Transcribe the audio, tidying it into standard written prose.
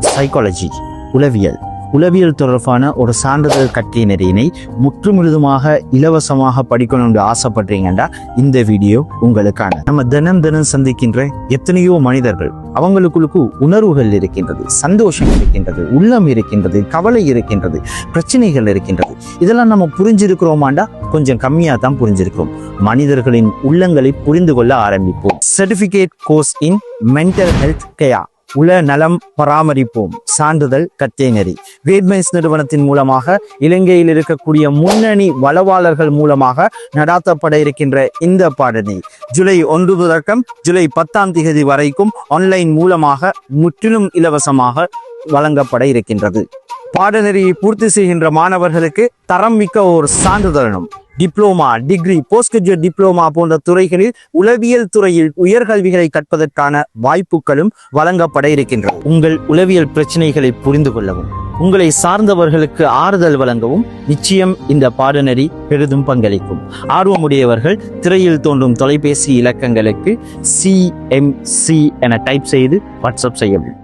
Psychology, உளவியல் தொடர்பான ஒரு சான்றிதழ் கற்கை நெறியினை முற்றுமுழுதுமாக இலவசமாக படிக்கணும் என்று ஆசைப்படுறீங்கன்னா இந்த வீடியோ உங்களுக்கான. நம்ம தினம் சந்திக்கின்ற எத்தனையோ மனிதர்கள், அவங்களுக்குள்ளுக்கு உணர்வுகள் இருக்கின்றது, சந்தோஷம் இருக்கின்றது, உள்ளம் இருக்கின்றது, கவலை இருக்கின்றது, பிரச்சனைகள் இருக்கின்றது. இதெல்லாம் நம்ம புரிஞ்சிருக்கிறோமாண்டா கொஞ்சம் கம்மியாக தான் புரிஞ்சிருக்கிறோம். மனிதர்களின் உள்ளங்களை புரிந்து கொள்ள ஆரம்பிப்போம். சர்டிபிகேட் கோர்ஸ் இன் மென்டல் ஹெல்த் கேர், உள நலம் பராமரிப்போம் சான்றிதழ் கற்கை நெறி கிரேட்மைன்ஸ் நிறுவனத்தின் மூலமாக இலங்கையில் இருக்கக்கூடிய முன்னணி வளவாளர்கள் மூலமாக நடாத்தப்பட இருக்கின்ற இந்த பாடநெறி ஜூலை 1 தொடக்கம் ஜூலை 10 வரைக்கும் ஆன்லைன் மூலமாக முற்றிலும் இலவசமாக வழங்கப்பட இருக்கின்றது. பாடநெறியை பூர்த்தி செய்கின்ற மாணவர்களுக்கு தரம் மிக்க ஒரு சான்றிதழும், diploma, degree, post graduate diploma போன்ற துறைகளில் உளவியல் துறையில் உயர்கல்விகளை கற்பதற்கான வாய்ப்புகளும் வழங்கப்பட இருக்கின்றன. உங்கள் உளவியல் பிரச்சனைகளை புரிந்து கொள்ளவும், உங்களை சார்ந்தவர்களுக்கு ஆறுதல் வழங்கவும் நிச்சயம் இந்த பாடநெறி பெரிதும் பங்களிக்கும். ஆர்வமுடையவர்கள் திரையில் தோன்றும் தொலைபேசி இலக்கங்களுக்கு CMC என டைப் செய்து வாட்ஸ்அப் செய்யவும்.